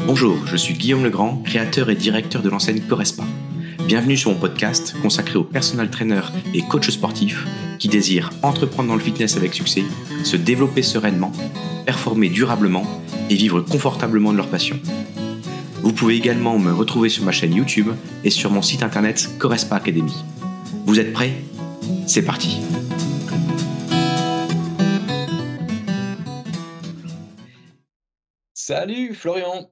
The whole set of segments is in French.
Bonjour, je suis Guillaume Legrand, créateur et directeur de l'enseigne Correspa. Bienvenue sur mon podcast consacré aux personal trainers et coachs sportifs qui désirent entreprendre dans le fitness avec succès, se développer sereinement, performer durablement et vivre confortablement de leur passion. Vous pouvez également me retrouver sur ma chaîne YouTube et sur mon site internet Correspa Academy. Vous êtes prêts ? C'est parti ! Salut Florian.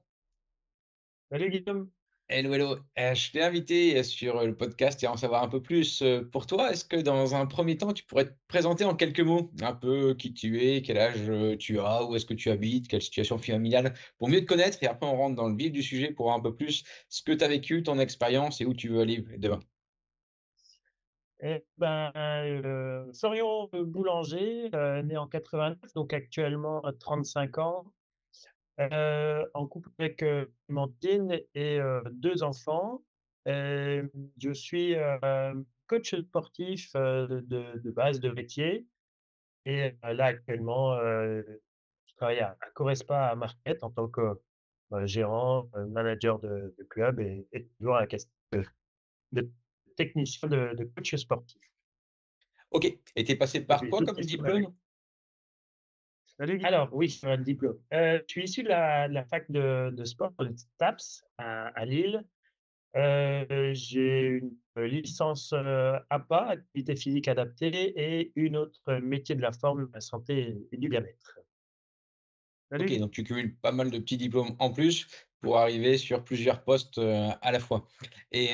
Salut Guillaume. Hello, hello. Je t'ai invité sur le podcast et en savoir un peu plus pour toi. Est-ce que dans un premier temps, tu pourrais te présenter en quelques mots un peu qui tu es, quel âge tu as, où est-ce que tu habites, quelle situation familiale, pour mieux te connaître et après on rentre dans le vif du sujet pour voir un peu plus ce que tu as vécu, ton expérience et où tu veux aller demain. Florian Boulanger, né en 89, donc actuellement 35 ans, en couple avec Clémentine et 2 enfants. Je suis coach sportif de base, de métier et là actuellement, je travaille à Correspa à Marquette en tant que gérant, manager de club et toujours à la casquette de technicien de coach sportif. Ok. Et tu es passé par Depuis quoi toute comme petite. diplôme? Alors oui, sur un diplôme. Je suis issu de la fac de sport de STAPS à Lille. J'ai une licence APA, activité physique adaptée, et une autre métier de la forme, la santé et du bien-être. Ok, Salut. donc tu cumules pas mal de petits diplômes en plus pour arriver sur plusieurs postes à la fois. Et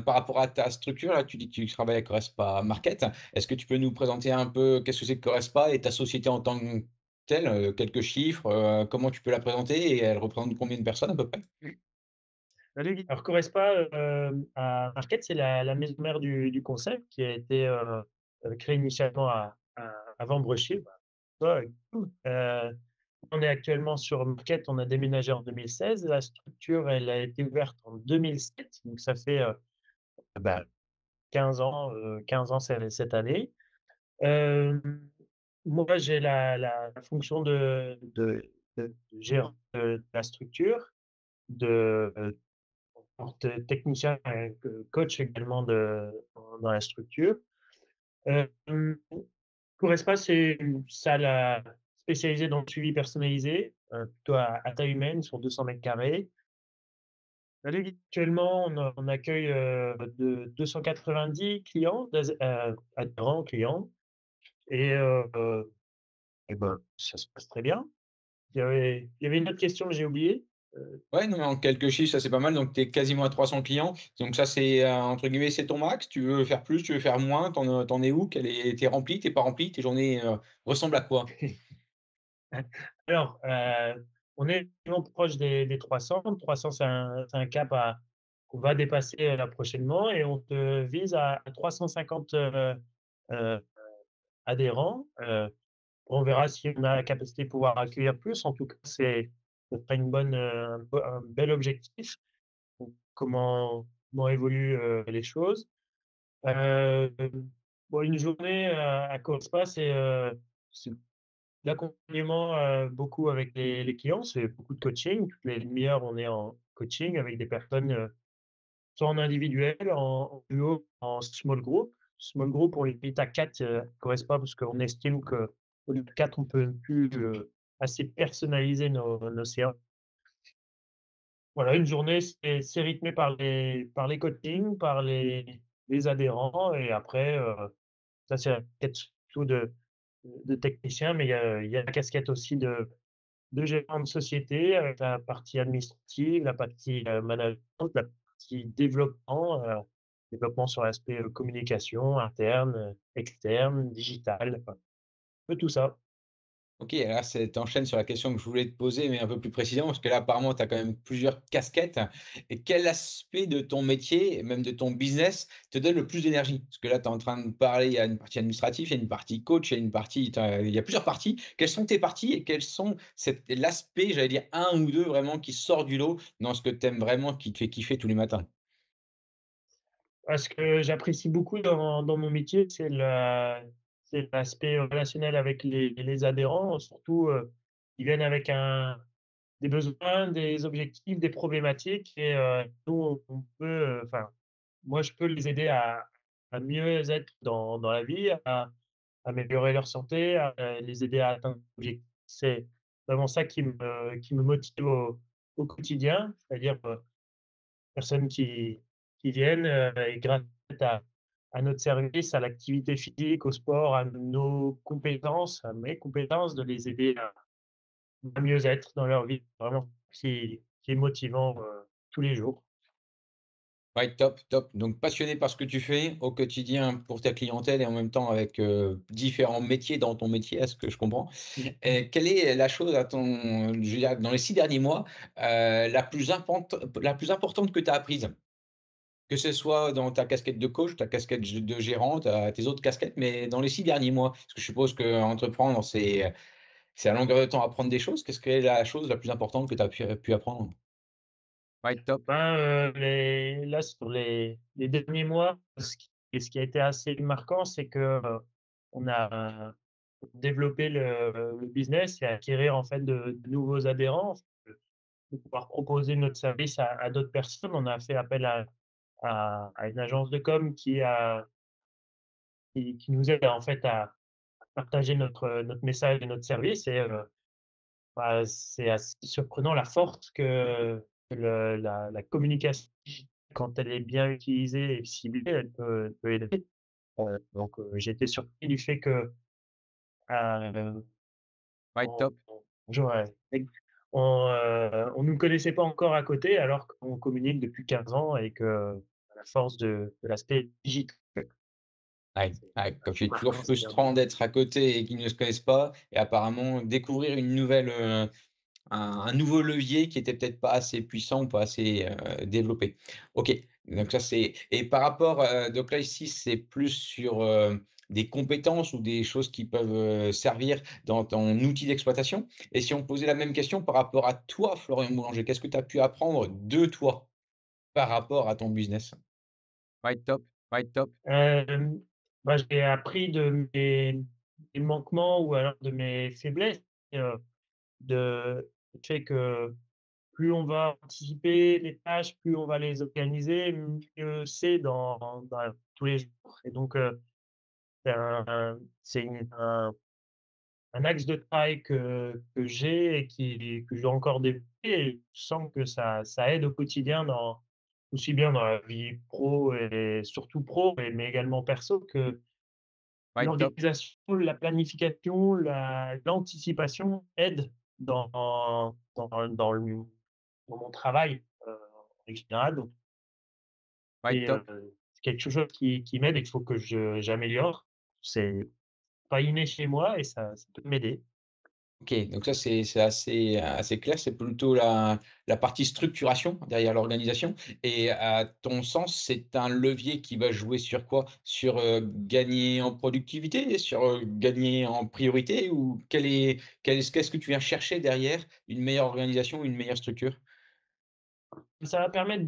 par rapport à ta structure, là, tu dis que tu travailles à Correspa Market. Est-ce que tu peux nous présenter un peu qu'est-ce que c'est que Correspa et ta société en tant que telle, quelques chiffres, comment tu peux la présenter et elle représente combien de personnes à peu près? Salut Guy. Alors Correspa, à Marquette, c'est la maison mère du concept qui a été créée initialement à Vambrechy. Toi, on est actuellement sur Marquette, on a déménagé en 2016. La structure, elle a été ouverte en 2007, donc ça fait bah, 15 ans cette année. Hem, Moi, j'ai la fonction de gérant de la structure, de technicien, coach également dans la structure. Hem, pour Espace, c'est une salle spécialisée dans le suivi personnalisé, plutôt à taille humaine sur 200 carrés. Actuellement, on accueille de 290 clients, adhérents clients et ça se passe très bien. Il y avait une autre question que j'ai oubliée. Ouais, non, mais en quelques chiffres, ça c'est pas mal. Donc tu es quasiment à 300 clients. Donc ça, c'est entre guillemets, c'est ton max. Tu veux faire plus, tu veux faire moins, t'en es où? T'es rempli, t'es pas rempli? Tes journées ressemblent à quoi? Alors, on est vraiment proche des 300. 300, c'est un cap qu'on va dépasser là prochainement et on te vise à 350 heu, adhérents. On verra si on a la capacité de pouvoir accueillir plus. En tout cas, ce serait un bel objectif. Donc comment évoluent les choses. Heu, bon, une journée à Correspa, c'est l'accompagnement, beaucoup avec les clients, c'est beaucoup de coaching. Toutes les demi-heures, on est en coaching avec des personnes, soit en individuel, en duo, en small group. Small group, on limite à 4, Correspa parce qu'on estime qu'au lieu de 4, on peut plus, assez personnaliser nos séances. Voilà, une journée, c'est rythmé par les coachings, par les adhérents et après, ça c'est la casquette surtout de technicien, mais il y a la casquette aussi de gérant de société avec la partie administrative, la partie, management, la partie développement sur l'aspect, communication interne, externe, digital, enfin, un peu tout ça. OK, là, c'est tu enchaînes sur la question que je voulais te poser, mais un peu plus précisément, parce que là, apparemment, tu as quand même plusieurs casquettes. Et quel aspect de ton métier et même de ton business te donne le plus d'énergie? Parce que là, tu es en train de me parler, il y a une partie administrative, il y a une partie coach, il y a une partie il y a plusieurs parties. Quelles sont tes parties et quels sont l'aspect, j'allais dire un ou 2 vraiment qui sort du lot dans ce que tu aimes vraiment, qui te fait kiffer tous les matins? Ce que j'apprécie beaucoup dans mon métier, c'est l'aspect relationnel avec les adhérents, surtout, ils viennent avec des besoins, des objectifs, des problématiques et nous, on peut, enfin, moi, je peux les aider à mieux être dans la vie, à améliorer leur santé, à les aider à atteindre leurs objectifs. C'est vraiment ça qui me motive au quotidien, c'est-à-dire, personnes qui viennent, et grâce à notre service, à l'activité physique, au sport, à nos compétences, à mes compétences, de les aider à mieux être dans leur vie. Vraiment qui est motivant, tous les jours. Ouais, top, top. Donc passionné par ce que tu fais au quotidien pour ta clientèle et en même temps avec, différents métiers dans ton métier, à ce que je comprends. Et quelle est la chose à ton je veux dire dans les 6 derniers mois, la plus importante que tu as apprise? Que ce soit dans ta casquette de coach, ta casquette de gérant, tes autres casquettes, mais dans les 6 derniers mois? Parce que je suppose qu'entreprendre, c'est à longueur de temps apprendre des choses. Qu'est-ce que est la chose la plus importante que tu as pu apprendre? Ouais, top. Ben, là, sur les derniers mois, ce qui a été assez marquant, c'est que, on a développé le business et acquérir en fait de nouveaux adhérents, de pouvoir proposer notre service à d'autres personnes. On a fait appel à une agence de com qui nous aide en fait à partager notre message et notre service et bah, c'est assez surprenant la force que la communication, quand elle est bien utilisée et ciblée, elle peut aider. Donc j'ai été surpris du fait que, heu, Ouais, on top. j'aurais on nous connaissait pas encore à côté alors qu'on communique depuis 15 ans et que à la force de l'aspect digital. Ouais, C'est ouais, comme c'est toujours Maintenant, c'est bien. frustrant d'être à côté et qu'ils ne se connaissent pas et apparemment découvrir une nouvelle, un nouveau levier qui était peut-être pas assez puissant ou pas assez, développé. OK, donc ça c'est et par rapport, donc là ici c'est plus sur, des compétences ou des choses qui peuvent, servir dans ton outil d'exploitation et si on posait la même question par rapport à toi, Florian Boulanger, qu'est-ce que tu as pu apprendre de toi par rapport à ton business? Ouais, top, ouais, top. Hem, Bah, j'ai appris de mes manquements ou alors de mes faiblesses, de du fait que plus on va anticiper les tâches, plus on va les organiser, mieux c'est dans tous les jours et donc c'est un axe de travail que j'ai et que je dois encore développer et je sens que ça aide au quotidien aussi bien dans la vie pro et surtout pro, mais également perso, que Ouais, top. l'organisation, la planification, l'anticipation aident dans mon travail, en général, donc Ouais, c'est, top. c'est quelque chose qui m'aide et qu'il faut que j'améliore. C'est pas inné chez moi et ça peut m'aider. OK, donc ça c'est assez clair, c'est plutôt la partie structuration derrière l'organisation et à ton sens, c'est un levier qui va jouer sur quoi? Sur, gagner en productivité? Sur, gagner en priorité? Ou qu'est-ce que tu viens chercher derrière une meilleure organisation, une meilleure structure? Ça va permettre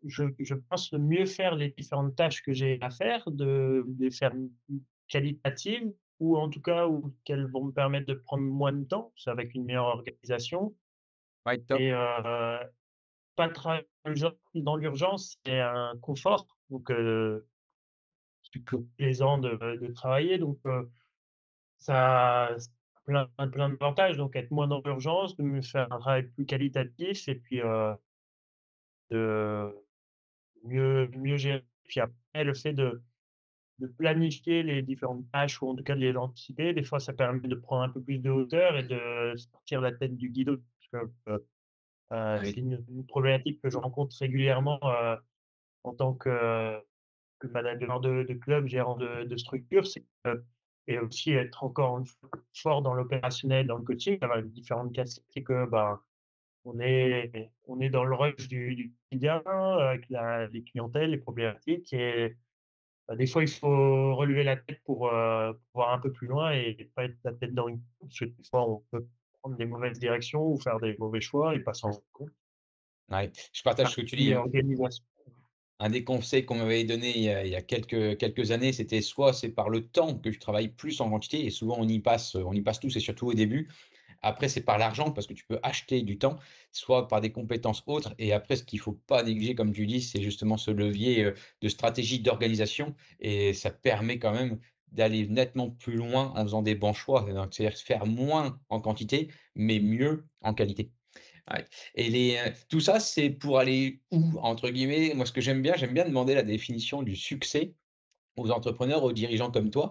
je pense, de mieux faire les différentes tâches que j'ai à faire, de les faire qualitatives ou en tout cas, ou qu'elles vont me permettre de prendre moins de temps, c'est avec une meilleure organisation Ouais, top. et pas travailler dans l'urgence, c'est un confort, donc c'est plus plaisant de travailler, donc ça plein d'avantages, donc être moins dans l'urgence, de me faire un travail plus qualitatif et puis, de mieux gérer. Puis après le fait de planifier les différentes tâches ou en tout cas de les anticiper, des fois ça permet de prendre un peu plus de hauteur et de sortir la tête du guidon parce que, c'est Ouais. une problématique que je rencontre régulièrement, en tant que manager de club, gérant de structure, c'est que et aussi être encore une fois fort dans l'opérationnel, dans le coaching, avoir les différentes casquettes, c'est que, ben, on est dans le rush du quotidien avec les clientèles, les problématiques et bah, des fois, il faut relever la tête pour voir un peu plus loin et pas être la tête dans une parce que des fois, on peut prendre des mauvaises directions ou faire des mauvais choix et pas s'en rendre compte. Ouais, je partage ce que tu dis, Partie hein. organisation. un des conseils qu'on m'avait donné il y a quelques années, c'était soit c'est par le temps que je travaille plus en quantité et souvent on y passe tous et surtout au début. Après, c'est par l'argent parce que tu peux acheter du temps, soit par des compétences autres et après ce qu'il faut pas négliger comme tu dis, c'est justement ce levier, de stratégie d'organisation et ça permet quand même d'aller nettement plus loin en faisant des bons choix. Donc c'est-à-dire faire moins en quantité, mais mieux en qualité. Ouais et tout ça, c'est pour aller où? Entre guillemets, moi ce que j'aime bien demander la définition du succès aux entrepreneurs, aux dirigeants comme toi.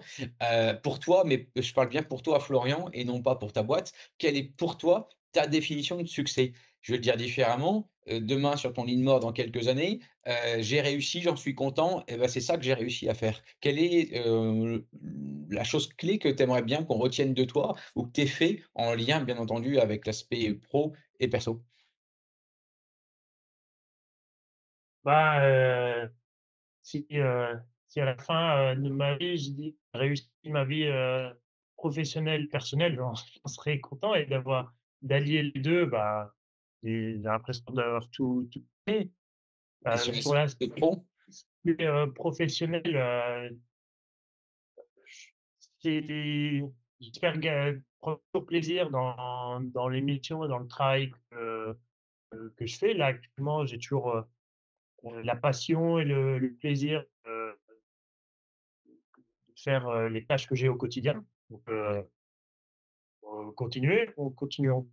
Pour toi, mais je parle bien pour toi, Florian, et non pas pour ta boîte. Quelle est pour toi ta définition de succès? Je vais le dire différemment, demain sur ton lead mort dans quelques années, j'ai réussi, j'en suis content et ben c'est ça que j'ai réussi à faire. Quelle est, la chose clé que tu aimerais bien qu'on retienne de toi ou que tu aies fait en lien, bien entendu, avec l'aspect pro et perso? Bah, si à la fin, de ma vie, je dis j'ai réussi ma vie, professionnelle, personnelle, j'en serais content et d'allier les 2, bah, j'ai l'impression d'avoir tout fait. Et sur Pour l'aspect l'aspect pro? professionnel, c'est j'espère prendre toujours plaisir dans les missions et dans le travail que je fais. Là, actuellement, j'ai toujours, la passion et le plaisir, de faire, les tâches que j'ai au quotidien. Donc, continuons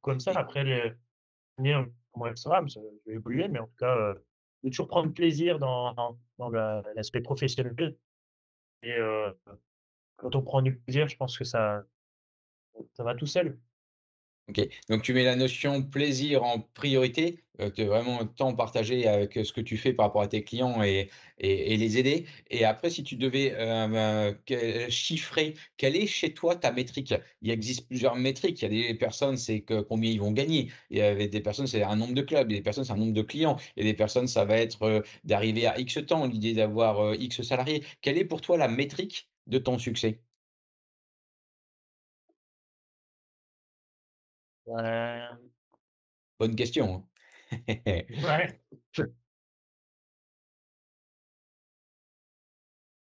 comme ça. Après l'avenir, comment elle sera, ça je vais évoluer, mais en tout cas, de toujours prendre plaisir dans l'aspect professionnel et quand on prend du plaisir, je pense que ça va tout seul. OK, donc tu mets la notion plaisir en priorité, tu vraiment temps partagé avec, ce que tu fais par rapport à tes clients et les aider et après si tu devais, chiffrer, quelle est chez toi ta métrique? Il existe plusieurs métriques, il y a des personnes, c'est que combien ils vont gagner. Il y avait des personnes, c'est un nombre de clubs, il y a des personnes, c'est un nombre de clients. Il y a des personnes, ça va être, d'arriver à X temps, l'idée d'avoir, X salariés. Quelle est pour toi la métrique de ton succès? Heu, Bonne question, hein. ouais,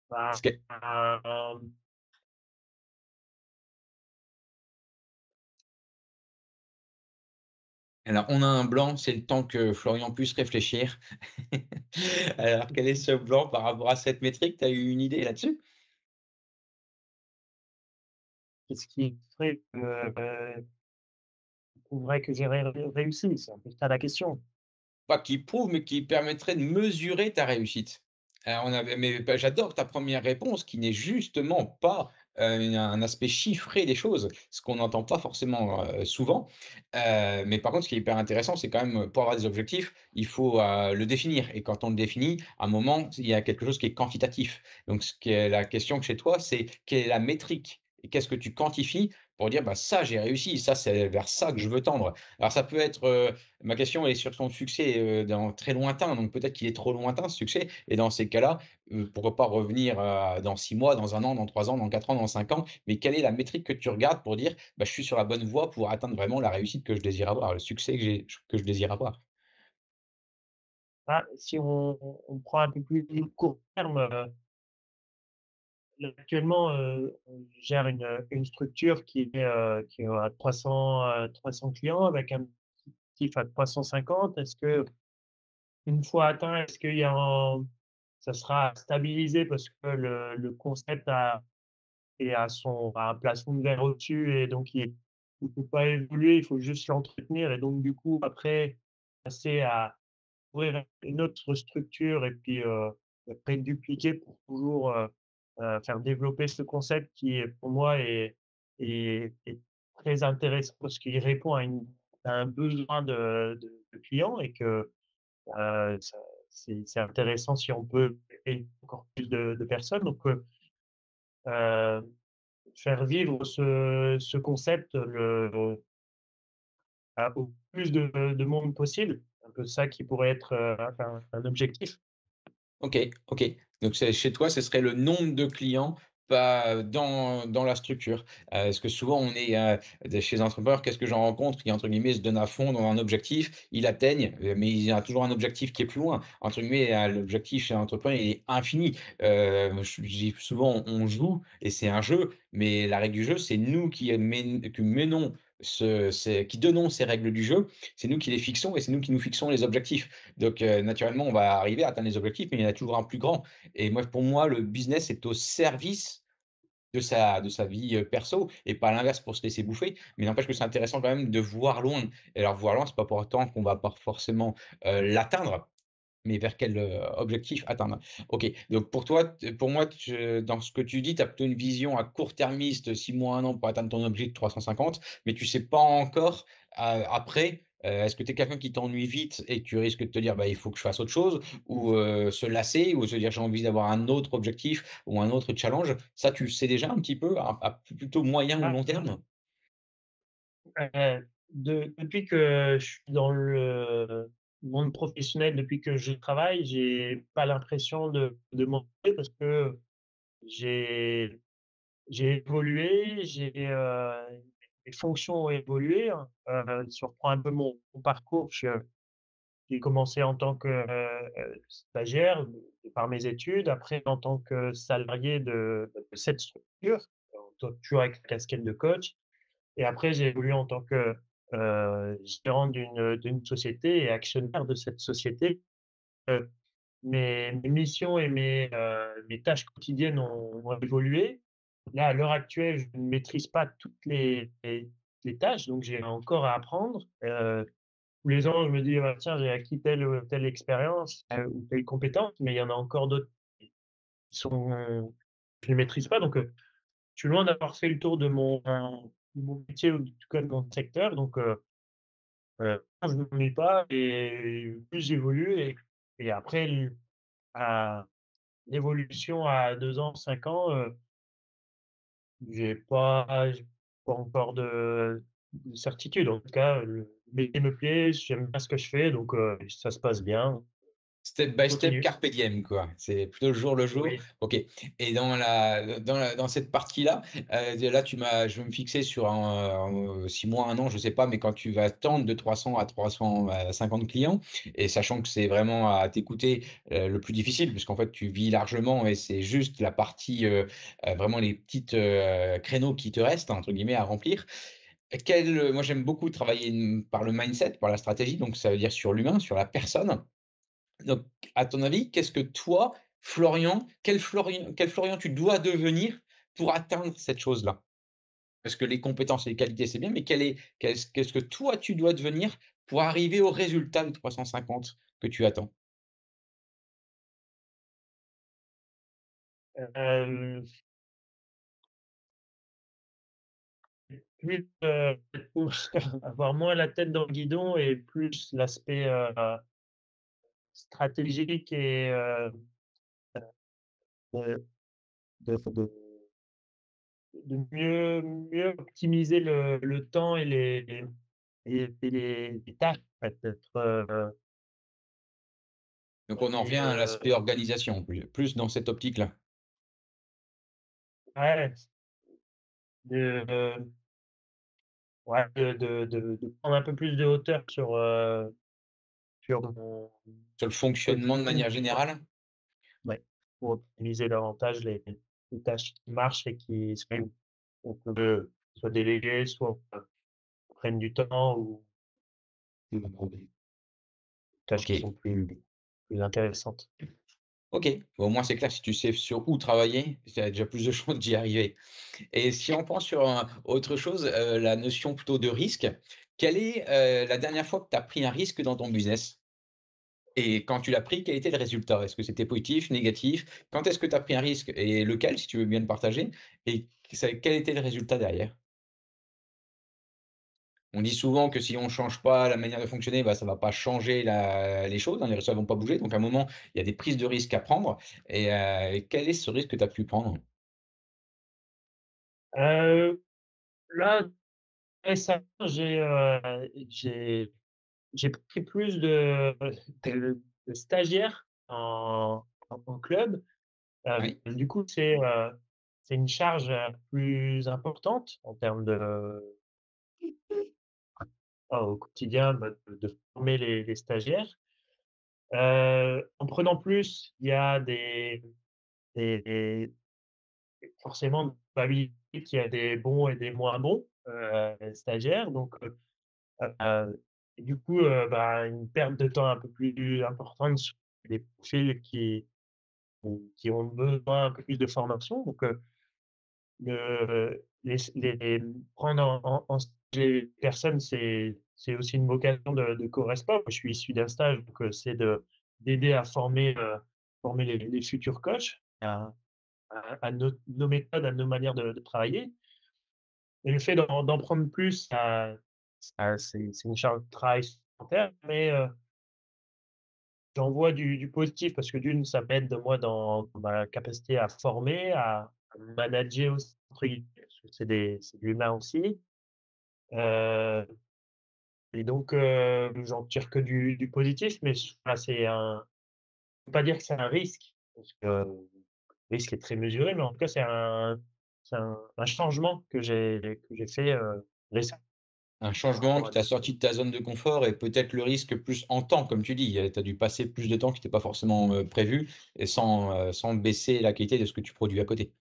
Parce bah, que alors, on a un blanc, c'est le temps que Florian puisse réfléchir. Alors, quel est ce blanc par rapport à cette métrique? Tu as eu une idée là-dessus? qu'est-ce qui ferait que, prouverait que j'ai réussi? C'est un peu ça la question. Pas qui prouve, mais qui permettrait de mesurer ta réussite. On avait mais bah, j'adore ta première réponse qui n'est justement pas, un aspect chiffré des choses, ce qu'on n'entend pas forcément, souvent. Mais par contre, ce qui est hyper intéressant, c'est quand même, pour avoir des objectifs, il faut, le définir et quand on le définit, à un moment, il y a quelque chose qui est quantitatif. Donc ce qui est la question que chez toi, c'est quelle est la métrique et qu'est-ce que tu quantifies pour dire: «Bah, ça, j'ai réussi, ça, c'est vers ça que je veux tendre». Alors ça peut être, ma question est sur ton succès, dans très lointain, donc peut-être qu'il est trop lointain ce succès et dans ces cas-là, pourquoi pas revenir, dans 6 mois, dans 1 an, dans 3 ans, dans 4 ans, dans 5 ans, mais quelle est la métrique que tu regardes pour dire: «Bah, je suis sur la bonne voie pour atteindre vraiment la réussite que je désire avoir, le succès que je désire avoir»? Ah, si on prend un peu plus court terme, là, actuellement, on gère une structure qui est à 300 clients avec un objectif à 350. Est-ce que une fois atteint, est-ce qu'il y a un ça sera stabilisé parce que le concept a un plafond de verre au-dessus et donc il peut pas évoluer, il faut juste l'entretenir et donc du coup après passer à ouvrir une autre structure et puis, après dupliquer pour toujours, faire développer ce concept qui est pour moi est très intéressant parce qu'il répond à un besoin de clients et que, ça c'est intéressant si on peut aider encore plus de personnes donc, heu, faire vivre ce concept au plus de monde possible. Un peu ça qui pourrait être, un objectif. OK, OK. Donc c'est chez toi, ce serait le nombre de clients pas dans la structure. Parce que souvent on est, chez les entrepreneurs, qu'est-ce que j'en rencontre? Qui entre guillemets «se donnent à fond dans un objectif», ils l'atteignent, mais il y a toujours un objectif qui est plus loin. Entre guillemets, l'objectif chez l'entrepreneur, il est infini. Je dis souvent: «On joue et c'est un jeu», mais la règle du jeu, c'est nous qui menons qui donnons ces règles du jeu, c'est nous qui les fixons et c'est nous qui nous fixons les objectifs. Donc, naturellement, on va arriver à atteindre les objectifs, mais il y en a toujours un plus grand. Et moi, pour moi, le business est au service de sa vie, perso et pas l'inverse pour se laisser bouffer. Mais n'empêche que c'est intéressant quand même de voir loin. Et alors voir loin, c'est pas pour autant qu'on va pas forcément, l'atteindre, mais vers quel, objectif atteindre? OK, donc pour toi, pour moi, dans ce que tu dis, tu as plutôt une vision à court-termiste, 6 mois, 1 an pour atteindre ton objectif de 350, mais tu sais pas encore, après, est-ce que tu es quelqu'un qui t'ennuie vite et que tu risques de te dire: «Bah, il faut que je fasse autre chose» ou, se lasser ou se dire: «J'ai envie d'avoir un autre objectif ou un autre challenge». Ça, tu le sais déjà un petit peu à plutôt moyen ou Ah, long terme? depuis que je suis dans le monde professionnel, depuis que je travaille, j'ai pas l'impression de m'ennuyer parce que j'ai j'ai évolué, mes fonctions ont évolué, hein. Si on reprend un peu mon parcours, j'ai commencé en tant que, stagiaire par mes études, après en tant que salarié de cette structure, toujours avec la casquette de coach. Et après, j'ai évolué en tant que, gérant d'une société et actionnaire de cette société. Heu, mes missions et mes tâches quotidiennes ont évolué. Là, à l'heure actuelle, je ne maîtrise pas toutes les tâches, donc j'ai encore à apprendre. Tous les ans, je me dis: «Ah tiens, j'ai acquis telle ou telle expérience, ou telle compétence», mais il y en a encore d'autres qui sont je ne maîtrise pas, donc je suis loin d'avoir fait le tour de mon métier ou en tout cas de mon secteur, donc je ne m'ennuie pas et plus j'évolue et après à l'évolution à 2 ans, 5 ans, j'ai pas encore de certitude. En tout cas, le métier me plaît, j'aime bien ce que je fais, donc ça se passe bien. Step On by step, continue. carpe diem, quoi. C'est plutôt jour le jour. Oui. OK, et dans cette partie-là, là, je vais me fixer sur 6 mois, 1 an, je sais pas, mais quand tu vas tendre de 300 à 350 clients et sachant que c'est vraiment à t'écouter, le plus difficile puisqu'en fait, tu vis largement et c'est juste la partie, vraiment les petites, créneaux qui te restent, entre guillemets, à remplir. Moi, j'aime beaucoup travailler, par le mindset, par la stratégie, donc ça veut dire sur l'humain, sur la personne. Donc, à ton avis, qu'est-ce que toi, quel Florian tu dois devenir pour atteindre cette chose-là? Parce que les compétences et les qualités, c'est bien, mais qu'est-ce que toi, tu dois devenir pour arriver au résultat de 350 que tu attends? Hem, plus, avoir moins la tête dans le guidon et plus l'aspect, stratégique et de de mieux optimiser le temps et les tâches, en fait, Donc on en revient à l'aspect organisation, plus dans cette optique-là. ouais, de, ouais, de prendre un peu plus de hauteur sur mon Sur le fonctionnement de quotidien, manière générale? ouais, pour optimiser davantage les tâches qui marchent et qui sont on peut soit déléguer, soit prennent du temps ou des tâches qui OK. sont plus intéressantes. OK. Bon, au moins c'est clair, si tu sais sur où travailler, tu as déjà plus de chances d'y arriver. Et si on prend sur autre chose, la notion plutôt de risque, quelle est, la dernière fois que tu as pris un risque dans ton business? Et quand tu l'as pris, quel était le résultat? Est-ce que c'était positif, négatif? Quand est-ce que tu as pris un risque et lequel, si tu veux bien le partager? Et quel était le résultat derrière? On dit souvent que si on ne change pas la manière de fonctionner, bah, ça ne va pas changer les choses, hein, les résultats ne vont pas bouger. Donc à un moment, il y a des prises de risques à prendre et quel est ce risque que tu as pu prendre? Là, récemment, j'ai pris plus de stagiaires en club. Oui, Du coup, c'est une charge, plus importante en termes de au quotidien, de former les stagiaires. En prenant plus, il y a des forcément une probabilité qu'il y a des bons et des moins bons, stagiaires donc et du coup, une perte de temps un peu plus importante sur des profils qui ont besoin un peu plus de formation donc les prendre en stage les personnes, c'est aussi une vocation de Correspa. Moi, je suis issu d'un stage, donc c'est d'aider à former les futurs coachs à nos méthodes, à nos manières de travailler et le fait d'en prendre plus, c'est une charge de travail supplémentaire, mais j'en vois du positif parce que d'une, ça m'aide moi dans ma capacité à former, à «manager» aussi entre guillemets, parce que c'est de l'humain aussi, heu et donc j'en tire que du positif, mais voilà, je peux pas dire que c'est un risque parce que le risque est très mesuré, mais en tout cas, c'est un changement que j'ai fait, récemment Un par changement rapport qui à t'a d'autres. sorti de ta zone de confort et peut-être le risque plus en temps, comme tu dis. Tu as dû passer plus de temps qui n'était pas forcément, prévu et sans baisser la qualité de ce que tu produis à côté.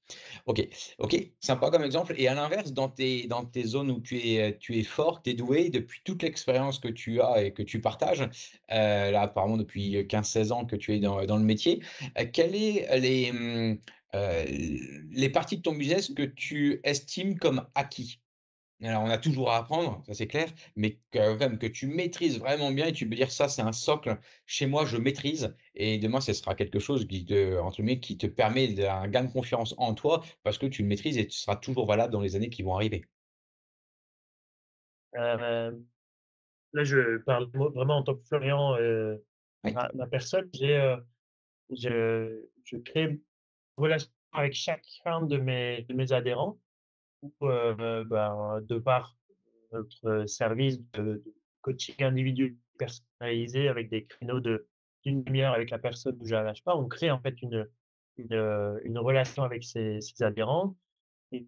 OK, OK, sympa comme exemple et à l'inverse, dans tes zones où tu es fort, tu es doué, depuis toute l'expérience que tu as et que tu partages, là apparemment depuis 15-16 ans que tu es dans le métier, quelles est les parties de ton business que tu estimes comme acquis? Alors, on a toujours à apprendre, ça c'est clair, mais quand même que tu maîtrises vraiment bien et tu peux dire: «Ça, c'est un socle, chez moi, je maîtrise» et demain, ce sera quelque chose qui te entre guillemets, qui te permet un gain de confiance en toi parce que tu le maîtrises et tu seras toujours valable dans les années qui vont arriver. Hem, Là, je parle mo vraiment en tant que Florian, Oui, ma personne. Je crée une relation avec chacun de mes adhérents où, de par notre service de coaching individuel personnalisé avec des créneaux d'une demi-heure avec la personne où je la lâche pas, on crée en fait une relation avec ses adhérents et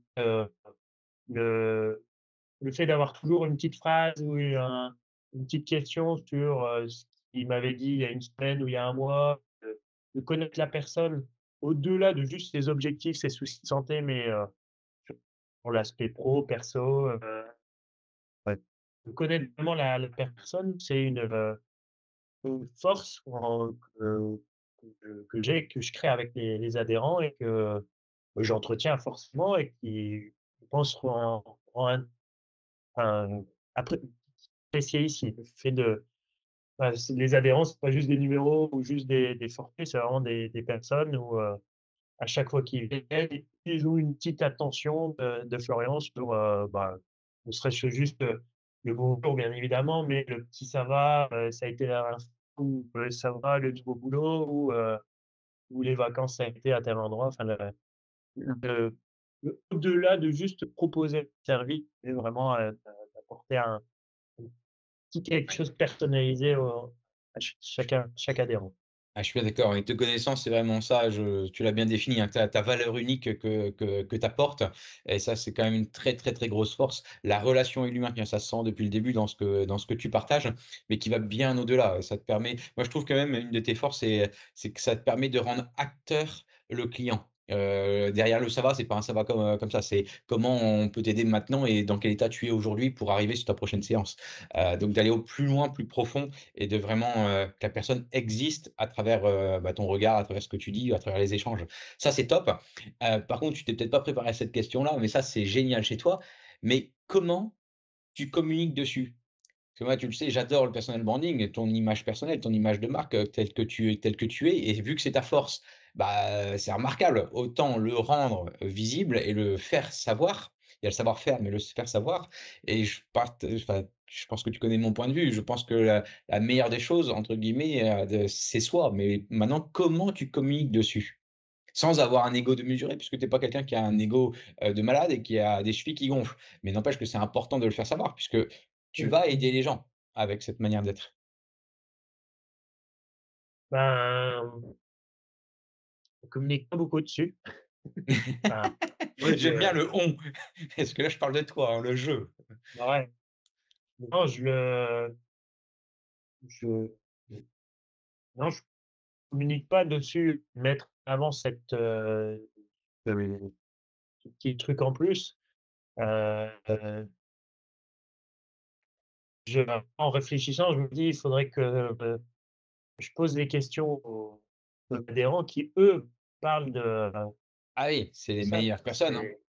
le le fait d'avoir toujours une petite phrase ou une petite question sur, ce qu'il m'avait dit il y a une semaine ou il y a un mois, de connaître la personne au-delà de juste ses objectifs, ses soucis de santé, mais sur pour l'aspect pro, perso, ouais. De connaître vraiment la personne, c'est une force que j'ai, que je crée avec les adhérents et j'entretiens forcément et qui, je pense, rend un après apprécié ici. Le fait de c'est les adhérents, c'est pas juste des numéros ou juste des forfaits, c'est vraiment des personnes où, à chaque fois qu'ils viennent, ils ont une petite attention de Florian sur, ne serait-ce que juste, le bonjour bien évidemment, mais le petit «ça va», «ça a été la dernière fois» ou «ça va, le nouveau boulot» ou «les vacances, ça a été à tel endroit». Enfin le au-delà de juste proposer un service, c'est vraiment, d'apporter un petit quelque chose personnalisé à chaque adhérent. ah, je suis bien d'accord et te connaissant, c'est vraiment ça, tu l'as bien défini, hein, ta valeur unique que tu apportes et ça, c'est quand même une très, très, très grosse force. La relation et l'humain, ça se sent depuis le début dans ce que tu partages, mais qui va bien au-delà. Ça te permet moi, je trouve quand même une de tes forces, c'est que ça te permet de rendre acteur le client. Derrière le «ça va», c'est pas un «ça va» comme ça, c'est comment on peut t'aider maintenant et dans quel état tu es aujourd'hui pour arriver sur ta prochaine séance. Donc d'aller au plus loin, plus profond et de vraiment, que la personne existe à travers, ton regard, à travers ce que tu dis, à travers les échanges. Ça, c'est top. Par contre, tu t'es peut-être pas préparé à cette question-là, mais ça, c'est génial chez toi. Mais comment tu communiques dessus? Parce que moi, tu le sais, j'adore le personal branding, ton image personnelle, ton image de marque, telle que tu es et vu que c'est ta force, c'est remarquable. Autant le rendre visible et le faire savoir. Il y a le savoir-faire, mais le faire savoir et enfin, je pense que tu connais mon point de vue. Je pense que la meilleure des choses, entre guillemets, c'est soi. Mais maintenant, comment tu communiques dessus? Sans avoir un ego de mesurer, puisque tu es pas quelqu'un qui a un ego, de malade et qui a des chevilles qui gonflent. Mais n'empêche que c'est important de le faire savoir, puisque tu Mmh. vas aider les gens avec cette manière d'être. Ben, on communique pas beaucoup dessus. Enfin, moi J'aime bien je le «on» parce que là, je parle de toi, hein, le «je». ouais, non, je non, je communique pas dessus, mettre en avant ce petit truc en plus. Heu, en réfléchissant, je me dis: «Il faudrait que, je pose des questions aux adhérents qui, eux, parlent Ah oui, c'est de les ça». meilleures personnes, hein. C'est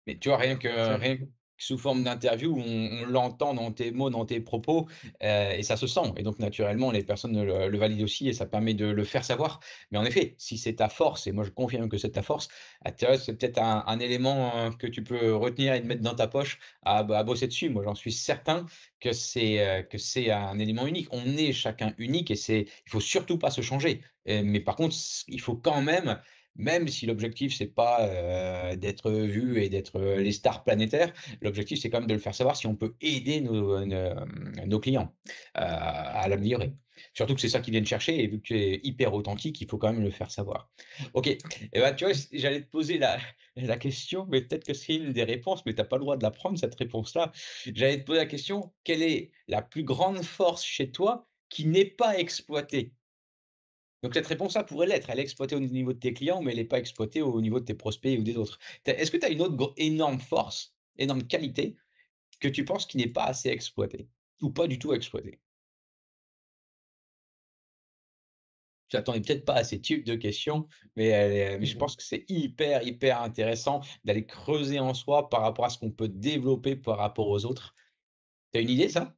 Mais tu vois, c'est rien que sous forme d'interview, on l'entend dans tes mots, dans tes propos, et ça se sent et donc naturellement, les personnes le valident aussi et ça permet de le faire savoir. Mais en effet, si c'est ta force et moi je confirme que c'est ta force, ah, tu vois, c'est peut-être un élément, que tu peux retenir et te mettre dans ta poche à bosser dessus. Moi, j'en suis certain que c'est un élément unique. On est chacun unique et il faut surtout pas se changer. Mais par contre, il faut quand même, même si l'objectif c'est pas, d'être vu et d'être, les stars planétaires, l'objectif c'est quand même de le faire savoir si on peut aider nos clients, à l'améliorer. Surtout que c'est ça qu'ils viennent chercher et vu que tu es hyper authentique, il faut quand même le faire savoir. OK et ben, tu vois, j'allais te poser la question, mais peut-être que c'est une des réponses, mais tu as pas le droit de la prendre cette réponse-là. J'allais te poser la question: quelle est la plus grande force chez toi qui n'est pas exploitée? Donc cette réponse-là pourrait l'être. Elle est exploitée au niveau de tes clients, mais elle est pas exploitée au niveau de tes prospects ou des autres. Est-ce que tu as une autre énorme force, énorme qualité que tu penses qui n'est pas assez exploitée? Ou pas du tout exploitée? Tu t'attendais peut-être pas à ces types de questions, mais je pense que c'est hyper, hyper intéressant d'aller creuser en soi par rapport à ce qu'on peut développer par rapport aux autres. Tu as une idée ça?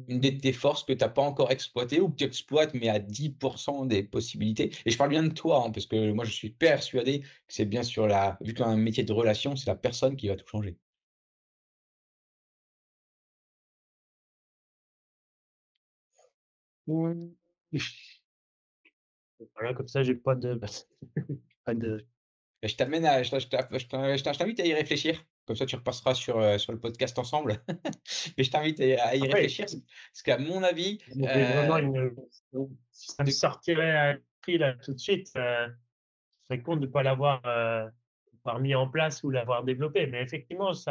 Une de tes forces que tu as pas encore exploitée ou que tu exploites, mais à 10 des possibilités? Et je parle bien de toi, hein, parce que moi, je suis persuadé que c'est bien sur la vu que tu as un métier de relation, c'est la personne qui va tout changer. Mmh. Voilà, comme ça, j'ai pas de pas de Et je t'amène à je t'invite à y réfléchir. Comme ça, tu repasseras sur le podcast ensemble. Mais je t'invite à y après, réfléchir parce qu'à mon avis, j'ai vraiment si ça me de sortirait à l'esprit là tout de suite, je serais con de ne pas l'avoir mis en place ou l'avoir développé. Mais effectivement, c'est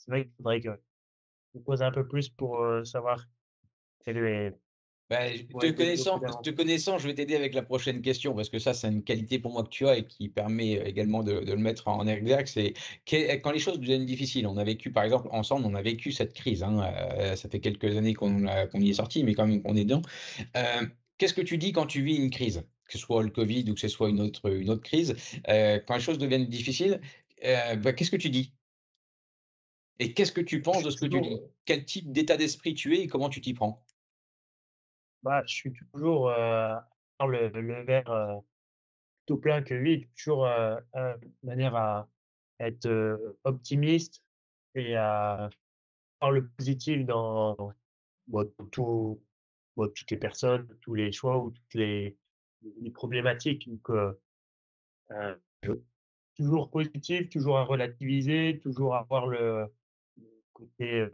vrai qu'il faudrait que je me pose un peu plus pour, savoir quelle est bah, pourrait être développé te davantage. connaissant, je vais t'aider avec la prochaine question parce que ça, c'est une qualité pour moi que tu as et qui permet, également de le mettre en exergue. C'est quand les choses deviennent difficiles. On a vécu, par exemple, ensemble, on a vécu cette crise, hein, ça fait quelques années qu'on y est sorti, mais quand même qu'on est dedans. Qu'est-ce que tu dis quand tu vis une crise? Que ce soit le covid ou que ce soit une autre crise, quand les choses deviennent difficiles, bah, qu'est-ce que tu dis? Et qu'est-ce que tu Je penses de suis ce que tu toujours, dis? Quel type d'état d'esprit tu es et comment tu t'y prends? je suis toujours, dans le verre, plutôt plein que vide, toujours, de manière à être, optimiste et à voir le positif dans toutes les personnes, tous les choix ou toutes les problématiques. Donc, heu, toujours positif, toujours à relativiser, toujours à voir le côté,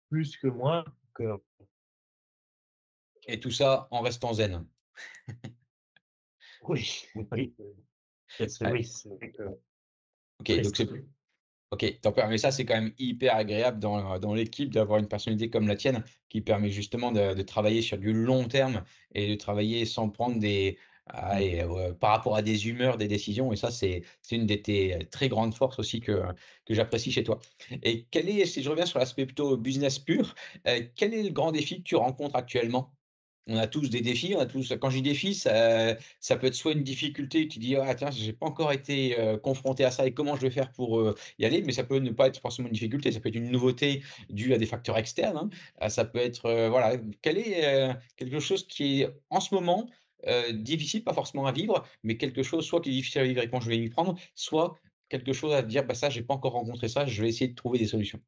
plus que moins. Donc, Et tout ça en restant zen? oui, oui, Ouais, c'est vrai que OK, donc c'est rester OK, top. Mais ça, c'est quand même hyper agréable dans l'équipe d'avoir une personnalité comme la tienne qui permet justement de travailler sur du long terme et de travailler sans prendre allez, par rapport à des humeurs, des décisions et ça, c'est une de tes très grandes forces aussi que j'apprécie chez toi. Et quel est si je reviens sur l'aspect plutôt business pur, quel est le grand défi que tu rencontres actuellement? On a tous des défis, on a tous quand je dis défi, ça peut être soit une difficulté, tu dis: «Ah tiens, j'ai pas encore été, confronté à ça et comment je vais faire pour, y aller?» mais ça peut ne pas être forcément une difficulté, ça peut être une nouveauté due à des facteurs externes, hein. Ça peut être, voilà, quel est, quelque chose qui est en ce moment, difficile, pas forcément à vivre, mais quelque chose soit qui est difficile à vivre et quand je vais m'y prendre, soit quelque chose à te dire: «Bah, ça, j'ai pas encore rencontré ça, je vais essayer de trouver des solutions».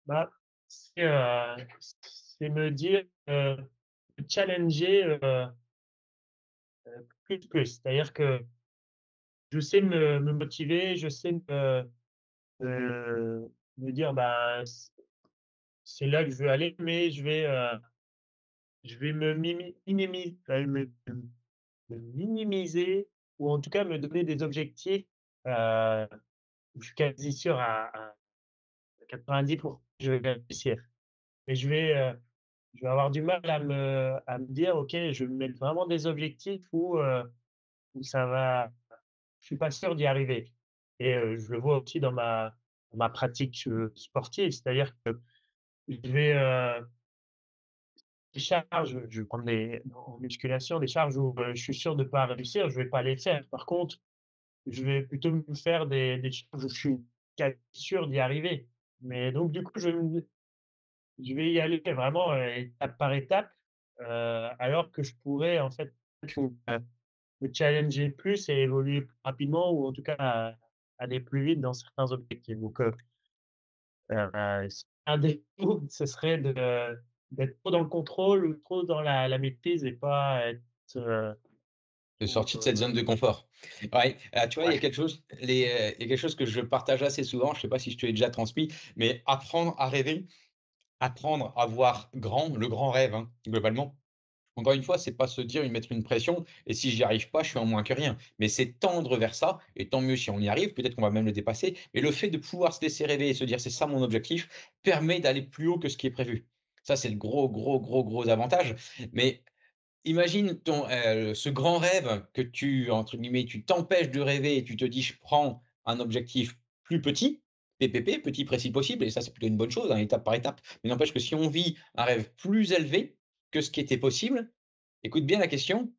bah, c'est me dire, me challenger, plus. C'est-à-dire que je sais me motiver, je sais me dire: «Bah, c'est là que je veux aller», mais je vais me de minimiser ou en tout cas me donner des objectifs, où je suis quasi sûr à 90 que je vais réussir. Mais je vais avoir du mal à me dire: «OK, je vais me mettre vraiment des objectifs où ça va je suis pas sûr d'y arriver» et je le vois aussi dans ma pratique, sportive. C'est-à-dire que je vais, des charges, je vais prendre des en musculation, des charges où, je suis sûr de pas réussir, je vais pas les faire. Par contre, je vais plutôt me faire des charges où je suis quasi sûr d'y arriver. Mais donc du coup, je vais y aller vraiment, étape par étape, alors que je pourrais en fait, me challenger plus et évoluer plus rapidement ou en tout cas aller plus vite dans certains objectifs. Donc, un défaut, ce serait d'être trop dans le contrôle ou trop dans la maîtrise et pas être, De trop, sortie de cette zone de confort. Ouais, tu vois, il y a ouais. quelque chose il y a quelque chose que je partage assez souvent, je sais pas si je te l'ai déjà transmis, mais apprendre à rêver, apprendre à voir grand, le grand rêve, hein, globalement. Encore une fois, c'est pas se dire, y mettre une pression et si j'y arrive pas, je suis en moins que rien. Mais c'est tendre vers ça et tant mieux si on y arrive, peut-être qu'on va même le dépasser. Mais le fait de pouvoir se laisser rêver et se dire: «C'est ça mon objectif», permet d'aller plus haut que ce qui est prévu. Ça, c'est le gros, gros, gros, gros avantage. Mais imagine ce grand rêve que tu entre guillemets, tu t'empêches de rêver et tu te dis: «Je prends un objectif plus petit, PPP, petit précis possible» et ça, c'est plutôt une bonne chose, hein, étape par étape. Mais n'empêche que si on vit un rêve plus élevé que ce qui était possible, écoute bien la question,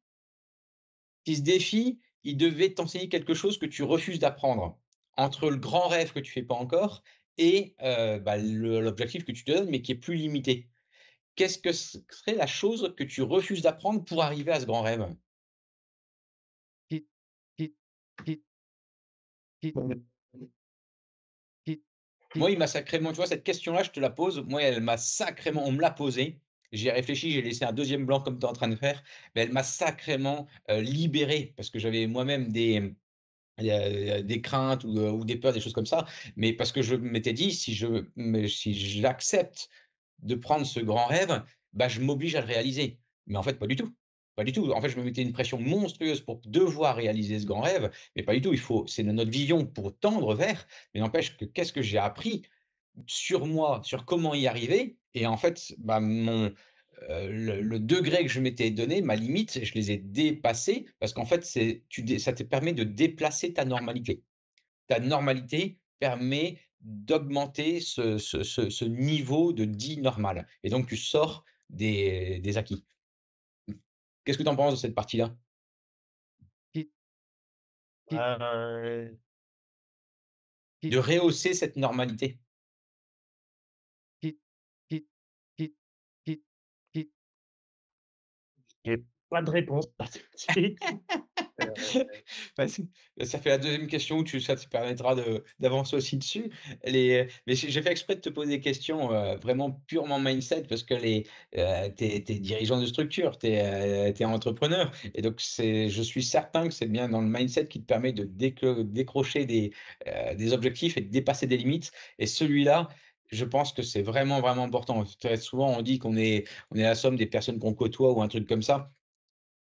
si ce défi, il devait t'enseigner quelque chose que tu refuses d'apprendre, entre le grand rêve que tu fais pas encore et bah, l'objectif que tu te donnes, mais qui est plus limité. Qu'est-ce que ce serait la chose que tu refuses d'apprendre pour arriver à ce grand rêve? Moi, il m'a sacrément tu vois, cette question-là, je te la pose, moi, elle m'a sacrément on me l'a posée, j'y ai réfléchi, j'ai laissé un deuxième blanc comme tu es en train de faire, mais elle m'a sacrément, libéré parce que j'avais moi-même des craintes ou des peurs, des choses comme ça, mais parce que je m'étais dit: Si j'accepte de prendre ce grand rêve, bah, je m'oblige à le réaliser». Mais en fait, pas du tout. Pas du tout. En fait, je me mettais une pression monstrueuse pour devoir réaliser ce grand rêve, mais pas du tout. C'est notre vision pour tendre vers, mais n'empêche que qu'est-ce que j'ai appris sur moi, sur comment y arriver et en fait, bah, le degré que je m'étais donné, ma limite, je les ai dépassés parce qu'en fait, ça te permet de déplacer ta normalité. Ta normalité permet d'augmenter ce niveau de dit normal et donc tu sors des acquis. Qu'est-ce que tu en penses de cette partie-là? Heu, De rehausser cette normalité? j'ai pas de réponse là tout de suite. Heu, Vas-y, ça fait la deuxième question où ça te permettra d'avancer aussi dessus. Mais j'ai fait exprès de te poser des questions, vraiment purement mindset parce que tu es dirigeant de structure, tu es entrepreneur et donc je suis certain que c'est bien dans le mindset qui te permet de décrocher des objectifs et de dépasser des limites et celui-là, je pense que c'est vraiment, vraiment important. Très souvent, on dit on est la somme des personnes qu'on côtoie ou un truc comme ça.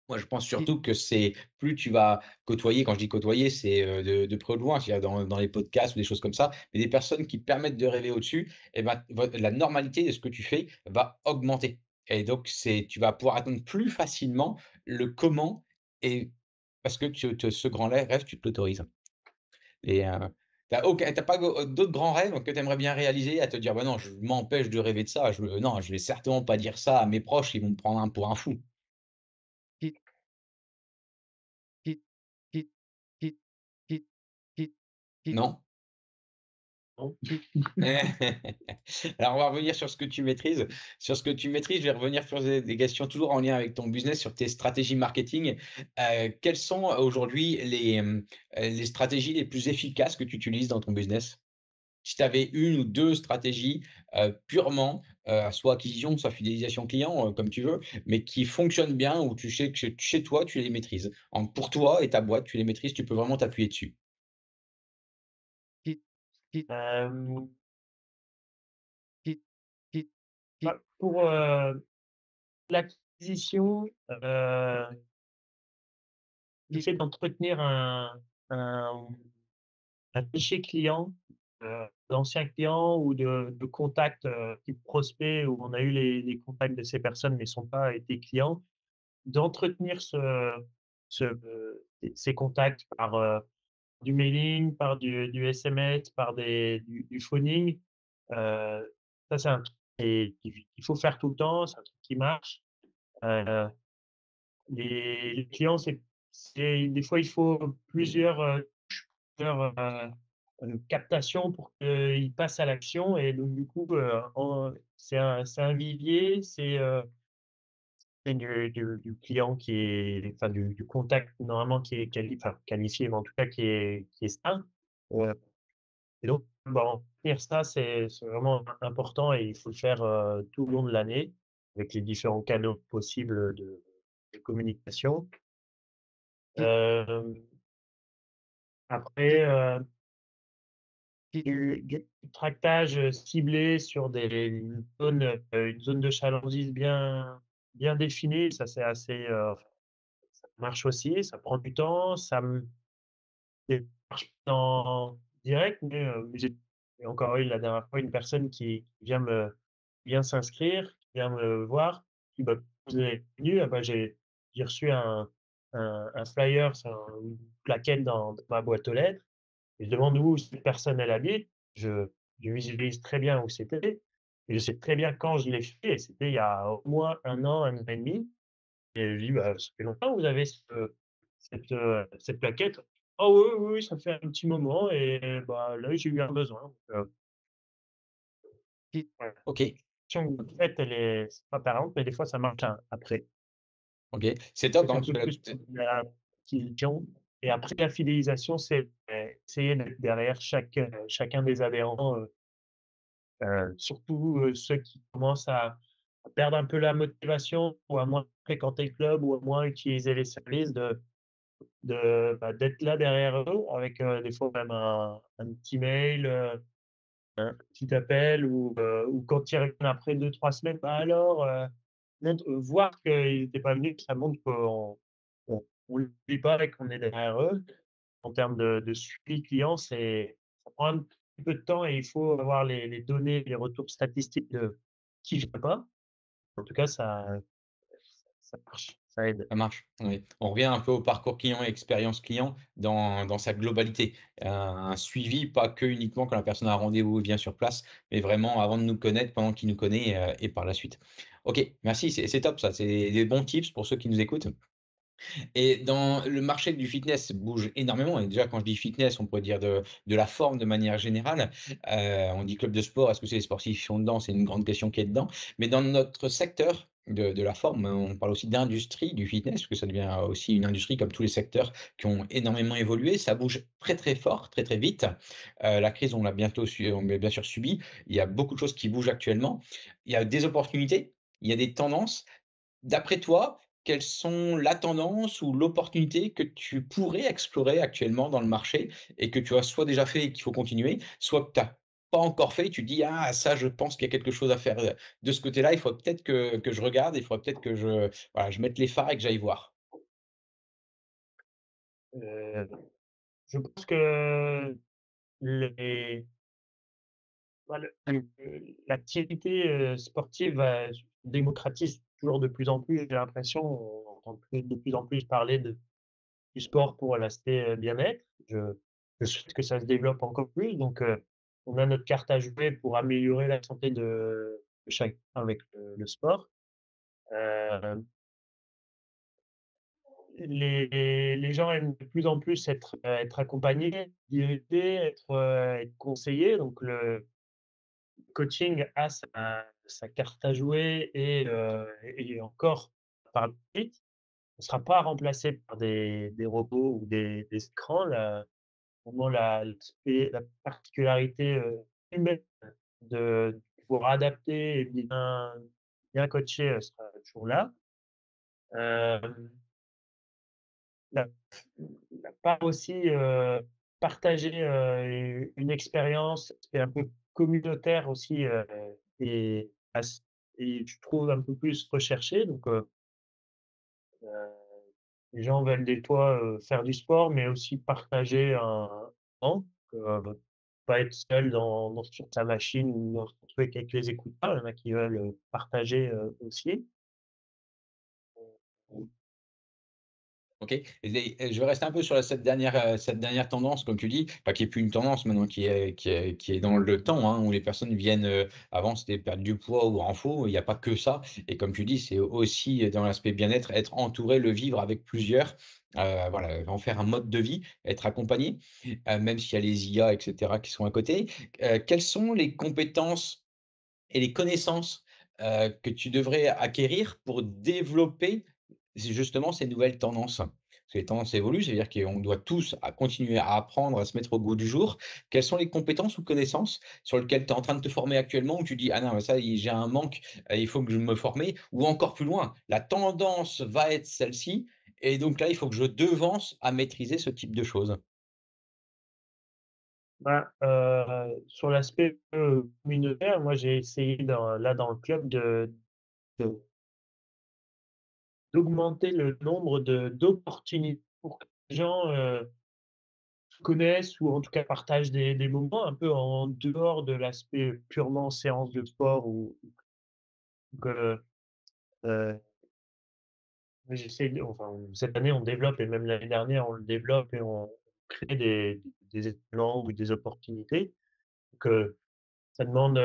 Moi, je pense surtout que c'est plus tu vas côtoyer, quand je dis côtoyer, c'est, de près ou de loin, c'est-à-dire dans les podcasts ou des choses comme ça, mais des personnes qui permettent de rêver au-dessus et ben, la normalité de ce que tu fais va augmenter et donc tu vas pouvoir atteindre plus facilement le comment et parce que ce grand rêve, tu te l'autorises et tu pas d'autres grands rêves que tu aimerais bien réaliser à te dire: «Bah, non, je m'empêche de rêver de ça, non, je vais certainement pas dire ça à mes proches, ils vont me prendre pour un fou». Non? non. Alors, on va revenir sur ce que tu maîtrises. Sur ce que tu maîtrises, je vais revenir sur des questions toujours en lien avec ton business, sur tes stratégies marketing. Quelles sont aujourd'hui les stratégies les plus efficaces que tu utilises dans ton business? Si tu avais 1 ou 2 stratégies, purement, soit acquisition, soit fidélisation client, comme tu veux, mais qui fonctionnent bien, où tu sais que chez toi, tu les maîtrises. Pour toi et ta boîte, tu les maîtrises, tu peux vraiment t'appuyer dessus. Hem, Bah, pour, l'acquisition, le fait d'entretenir un un fichier client, d'anciens clients ou de contacts, type prospects où on a eu les contacts de ces personnes mais sont pas été clients, d'entretenir ces contacts par, du mailing, par du SMS, par du phoning. Ça, c'est un truc qu'il faut faire tout le temps, c'est un truc qui marche. Heu, les clients, c'est des fois, il faut plusieurs, captations pour qu'ils passent à l'action et donc du coup, c'est un vivier, c'est du client qui est enfin du contact normalement qui est qualifié, mais en tout cas qui est sain. Heu et donc, bah, entretenir ça, c'est vraiment important et il faut le faire, tout le long de l'année avec les différents canaux possibles de communication. Hem, après, du tractage, ciblé sur une zone de chalandise bien définie, ça c'est assez, ça marche aussi, ça prend du temps, ça marche en direct, mais j'ai encore eu la dernière fois une personne qui vient s'inscrire, qui vient me voir, qui bah, vous êtes venu? Ah bah, j'ai reçu un flyer, c'est une plaquette dans ma boîte aux lettres et je demande où cette personne elle habite. Je visualise très bien où c'était et je sais très bien quand je l'ai fait et c'était il y a au moins 1 an et demi et je lui dis: «Bah, ça fait longtemps que vous avez cette plaquette?» «Ah oui, oui, oui, ça fait un petit moment et bah, là, j'ai eu un besoin». Donc, si ouais, OK, l'action que vous faites, elle est c'est pas apparente, mais des fois, ça marche après. OK. C'est Ça, top, c'est hein, un parce peu que là, plus pour la acquisition et après la fidélisation, c'est, essayer d'être derrière chacun des adhérents, surtout, ceux qui commencent à perdre un peu la motivation ou à moins fréquenter le club ou à moins utiliser les services bah, d'être là derrière eux avec, des fois même un petit mail, un petit appel ou quand ils reviennent après 2 3 semaines: «Bah, alors, voir qu'ils étaient pas venus, ça montre qu'on l'oublie pas et qu'on est derrière eux. En termes de suivi client, ça prend un petit peu de temps et il faut avoir les données, les retours statistiques de qui vient pas. En tout cas, ça marche, ça aide. ça marche, oui. On revient un peu au parcours client et expérience client dans sa globalité. Un suivi, pas que uniquement quand la personne a un rendez-vous et vient sur place, mais vraiment avant de nous connaître, pendant qu'il nous connaît, et par la suite. OK, merci, c'est top ça, c'est des bons tips pour ceux qui nous écoutent. Et dans le marché du fitness bouge énormément et déjà quand je dis fitness, on pourrait dire de la forme de manière générale. On dit club de sport, est-ce que c'est les sportifs qui sont dedans? C'est une grande question qui est dedans. Mais dans notre secteur de la forme, on parle aussi d'industrie du fitness, parce que ça devient aussi une industrie comme tous les secteurs qui ont énormément évolué. Ça bouge très, très fort, très, très vite. La crise, on l'a bien sûr subie. Il y a beaucoup de choses qui bougent actuellement. Il y a des opportunités, il y a des tendances. D'après toi, quelles sont la tendance ou l'opportunité que tu pourrais explorer actuellement dans le marché et que tu as soit déjà fait et qu'il faut continuer, soit que tu as pas encore fait et tu dis: «Ah ça, je pense qu'il y a quelque chose à faire, de ce côté-là, il faudrait peut-être que je regarde, il faudrait peut-être que je mette les phares et que j'aille voir». Heu, je pense que les bah, l'activité, sportive, se démocratise toujours de plus en plus. J'ai l'impression, on entend de plus en plus parler du sport pour l'aspect, bien-être. Je souhaite que ça se développe encore plus, donc on a notre carte à jouer pour améliorer la santé de chacun avec le sport. Heu, les gens aiment de plus en plus être accompagnés, dirigés, être conseillés, donc le coaching a sa carte à jouer et encore par la suite. On ne sera pas remplacé par des robots ou des écrans. Vraiment la particularité, humaine de pouvoir adapter et bien coacher, sera toujours là. Hem, la la part aussi, partager, une expérience et un peu communautaire aussi, et et je trouve un peu plus recherché donc heu Les gens veulent des fois, faire du sport, mais aussi partager un moment, pas être seul sur sa machine ou dans son truc avec les écouteurs. Il y en a qui veulent, partager, aussi. OK. Et je vais rester un peu sur cette dernière tendance, comme tu dis, enfin, qui est plus une tendance maintenant, qui est dans le temps, hein, où les personnes viennent, avant c'était perdre du poids ou renfo, il y a pas que ça et comme tu dis, c'est aussi dans l'aspect bien-être, être entouré, le vivre avec plusieurs, voilà, en faire un mode de vie, être accompagné, même s'il y a les IA et cetera qui sont à côté. Quelles sont les compétences et les connaissances, que tu devrais acquérir pour développer justement ces nouvelles tendances? Parce que les tendances évoluent, c'est-à-dire qu'on doit tous continuer à apprendre, à se mettre au goût du jour. Quelles sont les compétences ou connaissances sur lesquelles tu es en train de te former actuellement où tu dis: «Ah non, mais ça, j'ai un manque, il faut que je me former» ou encore plus loin, la tendance va être celle-ci et donc là, il faut que je devance à maîtriser ce type de choses? Bah, sur l'aspect, communautaire, moi j'ai essayé dans le club de d'augmenter le nombre d'opportunités pour que les gens, se connaissent ou en tout cas partagent des moments un peu en dehors de l'aspect purement séance de sport ou que, heu, j'essaie de enfin, cette année on développe et même l'année dernière on le développe et on crée des événements ou des opportunités. Donc, ça demande,